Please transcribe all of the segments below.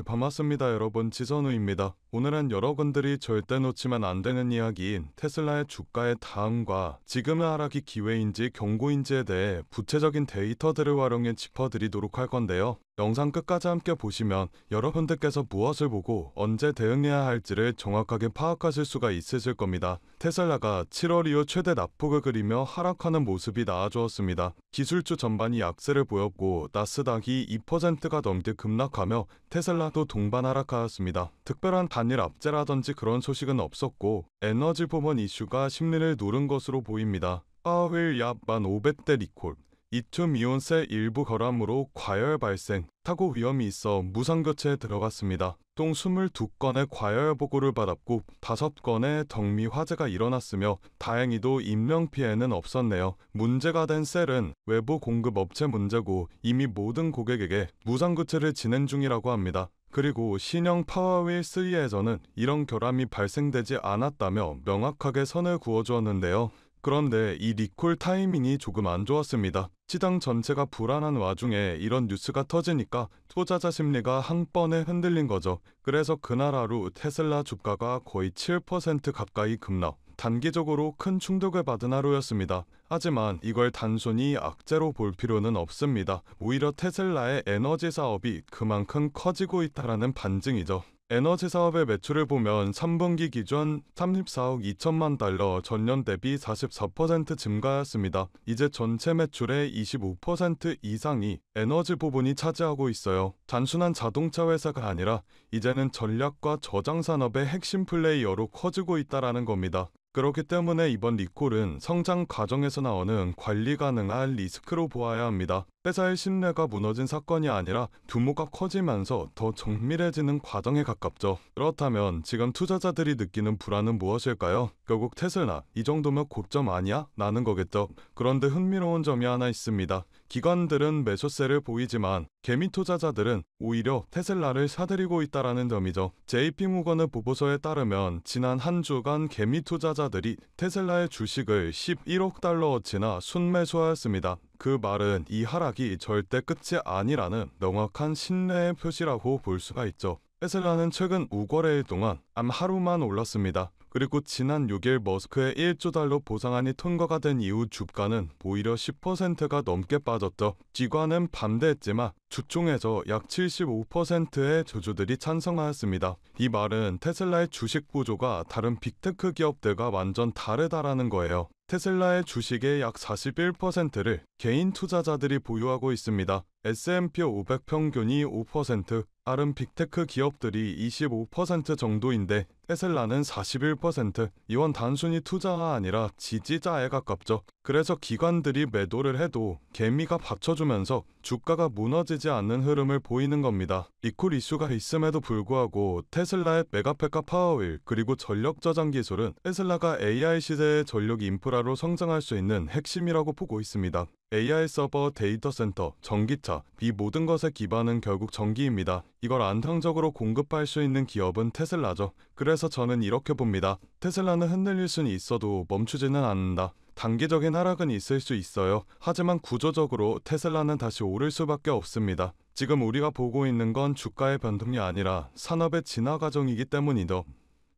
네, 반갑습니다, 여러분. 지선우입니다. 오늘은 여러분들이 절대 놓치면 안 되는 이야기인 테슬라의 주가의 다음과 지금의 하락이 기회인지 경고인지에 대해 구체적인 데이터들을 활용해 짚어드리도록 할 건데요. 영상 끝까지 함께 보시면 여러분들께서 무엇을 보고 언제 대응해야 할지를 정확하게 파악하실 수가 있으실 겁니다. 테슬라가 7월 이후 최대 낙폭을 그리며 하락하는 모습이 나와주었습니다. 기술주 전반이 약세를 보였고 나스닥이 2%가 넘게 급락하며 테슬라도 동반 하락하였습니다. 특별한 단일 압제라든지 그런 소식은 없었고 에너지 부문 이슈가 심리를 누른 것으로 보입니다. 파워힐 약 1,500대 리콜, 리튬이온셀 일부 결함으로 과열 발생, 사고 위험이 있어 무상교체에 들어갔습니다. 총 22건의 과열 보고를 받았고 5건의 덕미 화재가 일어났으며 다행히도 인명피해는 없었네요. 문제가 된 셀은 외부 공급 업체 문제고 이미 모든 고객에게 무상교체를 진행 중이라고 합니다. 그리고 신형 파워힐 3에서는 이런 결함이 발생되지 않았다며 명확하게 선을 그어주었는데요. 그런데 이 리콜 타이밍이 조금 안 좋았습니다. 시장 전체가 불안한 와중에 이런 뉴스가 터지니까 투자자 심리가 한 번에 흔들린 거죠. 그래서 그날 하루 테슬라 주가가 거의 7% 가까이 급락. 단기적으로 큰 충격을 받은 하루였습니다. 하지만 이걸 단순히 악재로 볼 필요는 없습니다. 오히려 테슬라의 에너지 사업이 그만큼 커지고 있다는 반증이죠. 에너지 사업의 매출을 보면 3분기 기준 34억 2천만 달러, 전년 대비 44% 증가하였습니다. 이제 전체 매출의 25% 이상이 에너지 부분이 차지하고 있어요. 단순한 자동차 회사가 아니라 이제는 전략과 저장 산업의 핵심 플레이어로 커지고 있다는 겁니다. 그렇기 때문에 이번 리콜은 성장 과정에서 나오는 관리 가능한 리스크로 보아야 합니다. 회사의 신뢰가 무너진 사건이 아니라 규모가 커지면서 더 정밀해지는 과정에 가깝죠. 그렇다면 지금 투자자들이 느끼는 불안은 무엇일까요? 결국 테슬라, 이 정도면 고점 아니야? 라는 거겠죠. 그런데 흥미로운 점이 하나 있습니다. 기관들은 매수세를 보이지만 개미 투자자들은 오히려 테슬라를 사들이고 있다는 점이죠. JP모건의 보고서에 따르면 지난 한 주간 개미 투자자들이 테슬라의 주식을 11억 달러어치나 순매수하였습니다. 그 말은 이 하락이 절대 끝이 아니라는 명확한 신뢰의 표시라고 볼 수가 있죠. 테슬라는 최근 5거래일 동안 하루만 올랐습니다. 그리고 지난 6일 머스크의 1조 달러 보상안이 통과가 된 이후 주가는 오히려 10%가 넘게 빠졌죠. 기관은 반대했지만 주총에서 약 75%의 주주들이 찬성하였습니다. 이 말은 테슬라의 주식 구조가 다른 빅테크 기업들과 완전 다르다라는 거예요. 테슬라의 주식의 약 41%를 개인 투자자들이 보유하고 있습니다. S&P 500 평균이 5%, 다른 빅테크 기업들이 25% 정도인데 테슬라는 41%, 이건 단순히 투자가 아니라 지지자에 가깝죠. 그래서 기관들이 매도를 해도 개미가 받쳐주면서 주가가 무너지지 않는 흐름을 보이는 겁니다. 리콜 이슈가 있음에도 불구하고 테슬라의 메가팩과 파워힐 그리고 전력 저장 기술은 테슬라가 AI 시대의 전력 인프라로 성장할 수 있는 핵심이라고 보고 있습니다. AI 서버, 데이터 센터, 전기차, 이 모든 것의 기반은 결국 전기입니다. 이걸 안정적으로 공급할 수 있는 기업은 테슬라죠. 그래서 저는 이렇게 봅니다. 테슬라는 흔들릴 수는 있어도 멈추지는 않는다. 단기적인 하락은 있을 수 있어요. 하지만 구조적으로 테슬라는 다시 오를 수밖에 없습니다. 지금 우리가 보고 있는 건 주가의 변동이 아니라 산업의 진화 과정이기 때문이죠.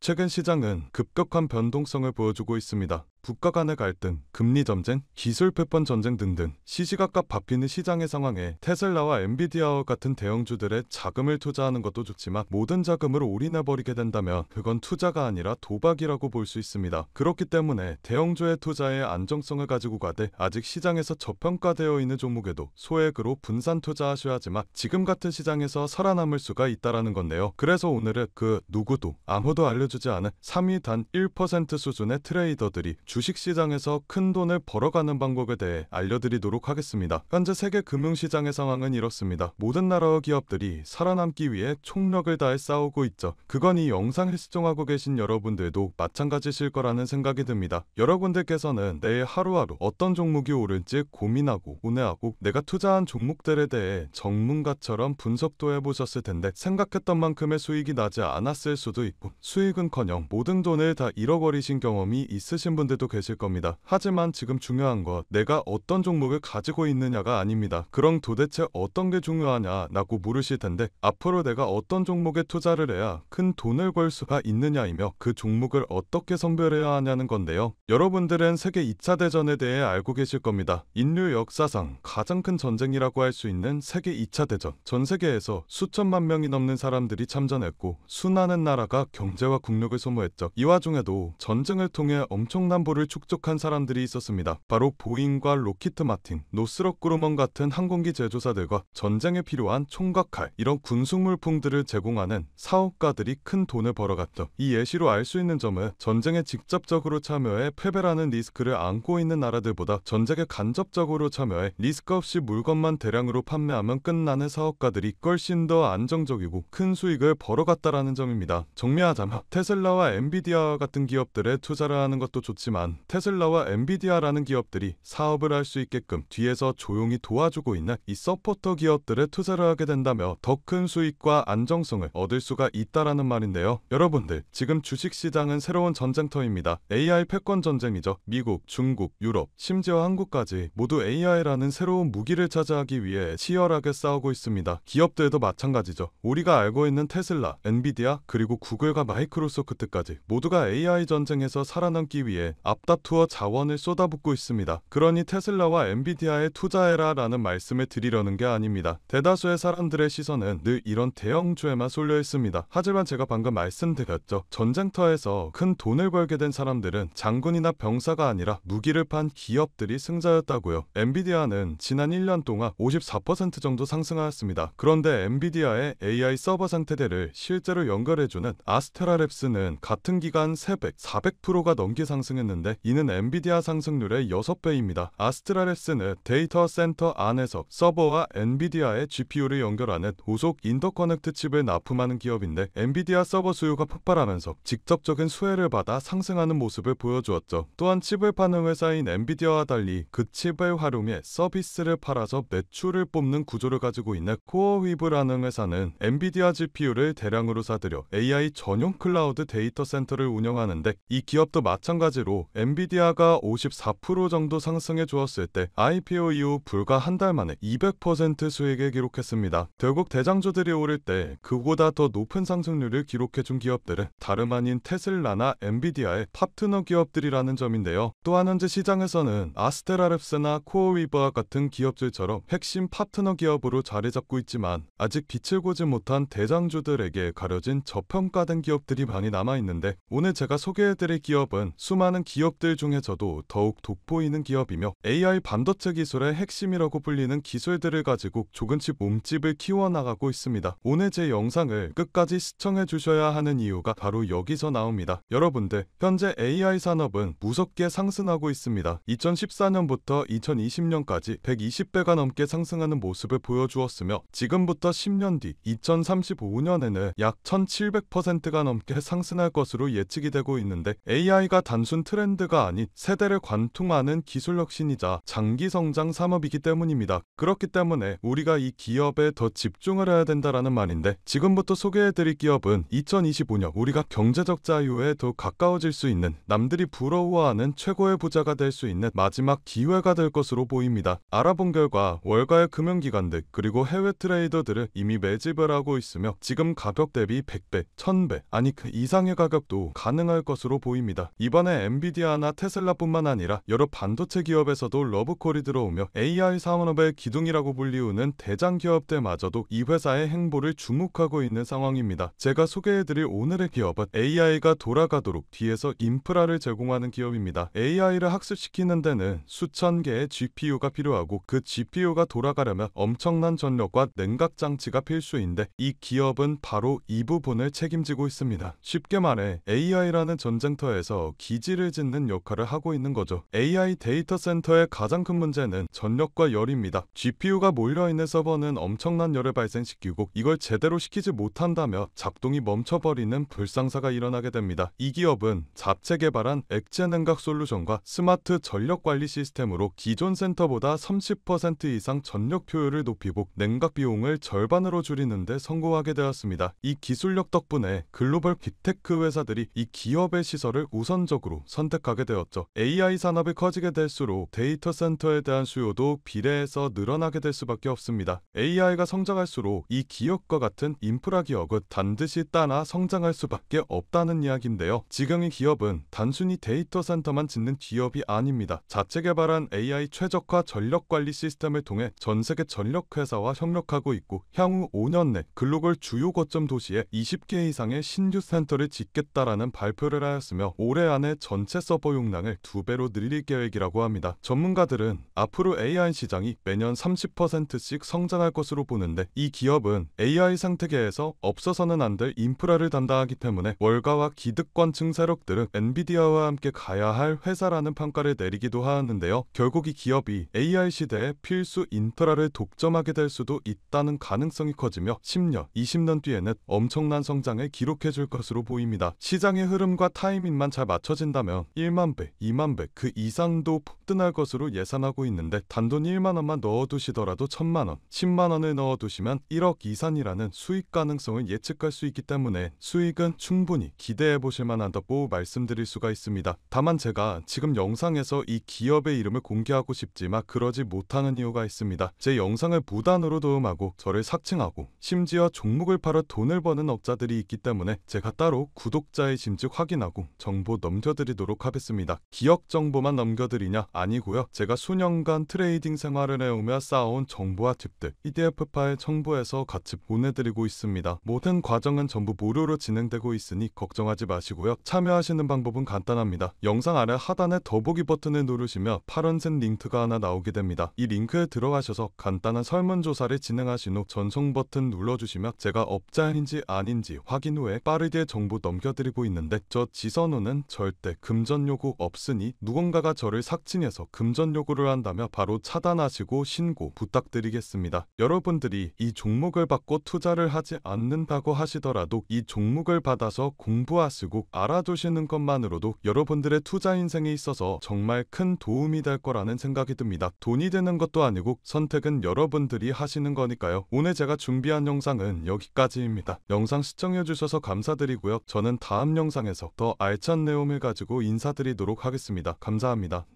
최근 시장은 급격한 변동성을 보여주고 있습니다. 국가 간의 갈등, 금리 전쟁, 기술 패권 전쟁 등등 시시각각 바뀌는 시장의 상황에 테슬라와 엔비디아와 같은 대형주들의 자금을 투자하는 것도 좋지만 모든 자금을 올인해버리게 된다면 그건 투자가 아니라 도박이라고 볼 수 있습니다. 그렇기 때문에 대형주의 투자의 안정성을 가지고 가되 아직 시장에서 저평가되어 있는 종목에도 소액으로 분산 투자하셔야지만 지금 같은 시장에서 살아남을 수가 있다는 건데요. 그래서 오늘은 그 누구도 아무도 알려주지 않은 3위 단 1% 수준의 트레이더들이 주식시장에서 큰 돈을 벌어가는 방법에 대해 알려드리도록 하겠습니다. 현재 세계 금융시장의 상황은 이렇습니다. 모든 나라와 기업들이 살아남기 위해 총력을 다해 싸우고 있죠. 그건 이 영상을 시청하고 계신 여러분들도 마찬가지실 거라는 생각이 듭니다. 여러분들께서는 내일 하루하루 어떤 종목이 오를지 고민하고 고뇌하고 내가 투자한 종목들에 대해 전문가처럼 분석도 해보셨을 텐데 생각했던 만큼의 수익이 나지 않았을 수도 있고 수익은커녕 모든 돈을 다 잃어버리신 경험이 있으신 분들도 분들도 계실 겁니다. 하지만 지금 중요한 건 내가 어떤 종목을 가지고 있느냐가 아닙니다. 그럼 도대체 어떤 게 중요하냐라고 물으실 텐데, 앞으로 내가 어떤 종목에 투자를 해야 큰 돈을 벌 수가 있느냐이며 그 종목을 어떻게 선별해야 하냐는 건데요. 여러분들은 세계 2차 대전에 대해 알고 계실 겁니다. 인류 역사상 가장 큰 전쟁이라고 할 수 있는 세계 2차 대전. 전 세계에서 수천만 명이 넘는 사람들이 참전했고 수많은 나라가 경제와 국력을 소모했죠. 이 와중에도 전쟁을 통해 엄청난 부를 축적한 사람들이 있었습니다. 바로 보잉과 로키트 마틴, 노스럽 그루먼 같은 항공기 제조사들과 전쟁에 필요한 총과 칼, 이런 군수물품들을 제공하는 사업가들이 큰 돈을 벌어갔죠. 이 예시로 알 수 있는 점은 전쟁에 직접적으로 참여해 패배라는 리스크를 안고 있는 나라들보다 전쟁에 간접적으로 참여해 리스크 없이 물건만 대량으로 판매하면 끝나는 사업가들이 훨씬 더 안정적이고 큰 수익을 벌어갔다라는 점입니다. 정리하자면 테슬라와 엔비디아 같은 기업들에 투자를 하는 것도 좋지만, 테슬라와 엔비디아라는 기업들이 사업을 할 수 있게끔 뒤에서 조용히 도와주고 있는 이 서포터 기업들에 투자를 하게 된다면 더 큰 수익과 안정성을 얻을 수가 있다라는 말인데요. 여러분들, 지금 주식시장은 새로운 전쟁터입니다. AI 패권 전쟁이죠. 미국, 중국, 유럽, 심지어 한국까지 모두 AI라는 새로운 무기를 차지하기 위해 치열하게 싸우고 있습니다. 기업들도 마찬가지죠. 우리가 알고 있는 테슬라, 엔비디아, 그리고 구글과 마이크로소프트까지 모두가 AI 전쟁에서 살아남기 위해 앞다투어 자원을 쏟아붓고 있습니다. 그러니 테슬라와 엔비디아에 투자해라 라는 말씀을 드리려는 게 아닙니다. 대다수의 사람들의 시선은 늘 이런 대형주에만 쏠려 있습니다. 하지만 제가 방금 말씀드렸죠. 전쟁터에서 큰 돈을 벌게 된 사람들은 장군이나 병사가 아니라 무기를 판 기업들이 승자였다고요. 엔비디아는 지난 1년 동안 54% 정도 상승하였습니다. 그런데 엔비디아의 AI 서버 상태대를 실제로 연결해주는 아스테라랩스는 같은 기간 300, 400%가 넘게 상승했는데, 이는 엔비디아 상승률의 6배입니다. 아스테라랩스는 데이터 센터 안에서 서버와 엔비디아의 GPU를 연결하는 고속 인터커넥트 칩을 납품하는 기업인데, 엔비디아 서버 수요가 폭발하면서 직접적인 수혜를 받아 상승하는 모습을 보여주었죠. 또한 칩을 파는 회사인 엔비디아와 달리 그 칩을 활용해 서비스를 팔아서 매출을 뽑는 구조를 가지고 있는 코어위브라는 회사는 엔비디아 GPU를 대량으로 사들여 AI 전용 클라우드 데이터 센터를 운영하는데, 이 기업도 마찬가지로 엔비디아가 54% 정도 상승해 주었을 때 IPO 이후 불과 한 달 만에 200% 수익을 기록했습니다. 결국 대장주들이 오를 때 그보다 더 높은 상승률을 기록해준 기업들은 다름 아닌 테슬라나 엔비디아의 파트너 기업들이라는 점인데요. 또한 현재 시장에서는 아스테라랩스나 코어위버와 같은 기업들처럼 핵심 파트너 기업으로 자리 잡고 있지만, 아직 빛을 보지 못한 대장주들에게 가려진 저평가된 기업들이 많이 남아있는데, 오늘 제가 소개해드릴 기업은 수많은 기업들 중에서도 더욱 돋보이는 기업이며 AI 반도체 기술의 핵심이라고 불리는 기술들을 가지고 조금씩 몸집을 키워나가고 있습니다. 오늘 제 영상을 끝까지 시청해 주셔야 하는 이유가 바로 여기서 나옵니다. 여러분들, 현재 AI 산업은 무섭게 상승하고 있습니다. 2014년부터 2020년까지 120배가 넘게 상승하는 모습을 보여주었으며, 지금부터 10년 뒤 2035년에는 약 1700%가 넘게 상승할 것으로 예측이 되고 있는데, AI가 단순 트렌드가 아닌 세대를 관통하는 기술 혁신이자 장기 성장 산업이기 때문입니다. 그렇기 때문에 우리가 이 기업에 더 집중을 해야 된다라는 말인데, 지금부터 소개해드릴 기업은 2025년 우리가 경제적 자유에 더 가까워질 수 있는, 남들이 부러워하는 최고의 부자가 될 수 있는 마지막 기회가 될 것으로 보입니다. 알아본 결과 월가의 금융기관들 그리고 해외 트레이더들은 이미 매집을 하고 있으며, 지금 가격 대비 100배, 1000배, 아니 그 이상의 가격도 가능할 것으로 보입니다. 이번에 엔비디아나 테슬라뿐만 아니라 여러 반도체 기업에서도 러브콜이 들어오며 AI 산업의 기둥이라고 불리우는 대장 기업들마저도 이 회사의 행보를 주목하고 있는 상황입니다. 제가 소개해드릴 오늘의 기업은 AI가 돌아가도록 뒤에서 인프라를 제공하는 기업입니다. AI를 학습시키는 데는 수천 개의 GPU가 필요하고, 그 GPU가 돌아가려면 엄청난 전력과 냉각 장치가 필수인데, 이 기업은 바로 이 부분을 책임지고 있습니다. 쉽게 말해 AI라는 전쟁터에서 기지를 짓는 역할을 하고 있는 거죠. AI 데이터 센터의 가장 큰 문제는 전력과 열입니다. GPU가 몰려있는 서버는 엄청난 열을 발생시키고, 이걸 제대로 시키지 못한다며 작동이 멈춰버리는 불상사가 일어나게 됩니다. 이 기업은 자체 개발한 액체 냉각 솔루션과 스마트 전력 관리 시스템으로 기존 센터보다 30% 이상 전력 효율을 높이고 냉각 비용을 절반으로 줄이는 데 성공하게 되었습니다. 이 기술력 덕분에 글로벌 빅테크 회사들이 이 기업의 시설을 우선적으로 선택 선택하게 되었죠. AI 산업이 커지게 될수록 데이터 센터에 대한 수요도 비례해서 늘어나게 될 수밖에 없습니다. AI가 성장할수록 이 기업과 같은 인프라 기업은 반드시 따라 성장할 수밖에 없다는 이야기인데요. 지금 이 기업은 단순히 데이터 센터만 짓는 기업이 아닙니다. 자체 개발한 AI 최적화 전력 관리 시스템을 통해 전 세계 전력 회사와 협력하고 있고, 향후 5년 내 글로벌 주요 거점 도시에 20개 이상의 신규 센터를 짓겠다라는 발표를 하였으며, 올해 안에 전체 서버 용량을 2배로 늘릴 계획이라고 합니다. 전문가들은 앞으로 AI 시장이 매년 30%씩 성장할 것으로 보는데, 이 기업은 AI 생태계에서 없어서는 안 될 인프라를 담당하기 때문에 월가와 기득권층 세력들은 엔비디아와 함께 가야 할 회사라는 평가를 내리기도 하였는데요. 결국 이 기업이 AI 시대에 필수 인프라를 독점하게 될 수도 있다는 가능성이 커지며 10년, 20년 뒤에는 엄청난 성장을 기록해 줄 것으로 보입니다. 시장의 흐름과 타이밍만 잘 맞춰진다면 1만 배, 2만 배 그 이상도 폭등할 것으로 예상하고 있는데, 단돈 1만 원만 넣어두시더라도 1,000만 원, 10만 원을 넣어두시면 1억 이상이라는 수익 가능성을 예측할 수 있기 때문에 수익은 충분히 기대해 보실 만하다고 말씀드릴 수가 있습니다. 다만 제가 지금 영상에서 이 기업의 이름을 공개하고 싶지만 그러지 못하는 이유가 있습니다. 제 영상을 무단으로 도움하고 저를 삭칭하고 심지어 종목을 팔아 돈을 버는 업자들이 있기 때문에 제가 따로 구독자의 심지 확인하고 정보 넘겨드리도록 하겠습니다. 기업 정보만 넘겨드리냐? 아니고요. 제가 수년간 트레이딩 생활을 해오며 쌓아온 정보와 팁들 PDF 파일 첨부해서 같이 보내드리고 있습니다. 모든 과정은 전부 무료로 진행되고 있으니 걱정하지 마시고요. 참여하시는 방법은 간단합니다. 영상 아래 하단에 더보기 버튼을 누르시면 파란색 링크가 하나 나오게 됩니다. 이 링크에 들어가셔서 간단한 설문조사를 진행하신 후 전송 버튼 눌러주시면 제가 업자인지 아닌지 확인 후에 빠르게 정보 넘겨드리고 있는데, 저 지선우는 절대 금전 요구 없으니 누군가가 저를 삭칭해서 금전 요구를 한다면 바로 차단하시고 신고 부탁드리겠습니다. 여러분들이 이 종목을 받고 투자를 하지 않는다고 하시더라도 이 종목을 받아서 공부하시고 알아두시는 것만으로도 여러분들의 투자 인생에 있어서 정말 큰 도움이 될 거라는 생각이 듭니다. 돈이 되는 것도 아니고 선택은 여러분들이 하시는 거니까요. 오늘 제가 준비한 영상은 여기까지입니다. 영상 시청해주셔서 감사드리고요. 저는 다음 영상에서 더 알찬 내용을 가지고 인사드리도록 하겠습니다. 감사합니다.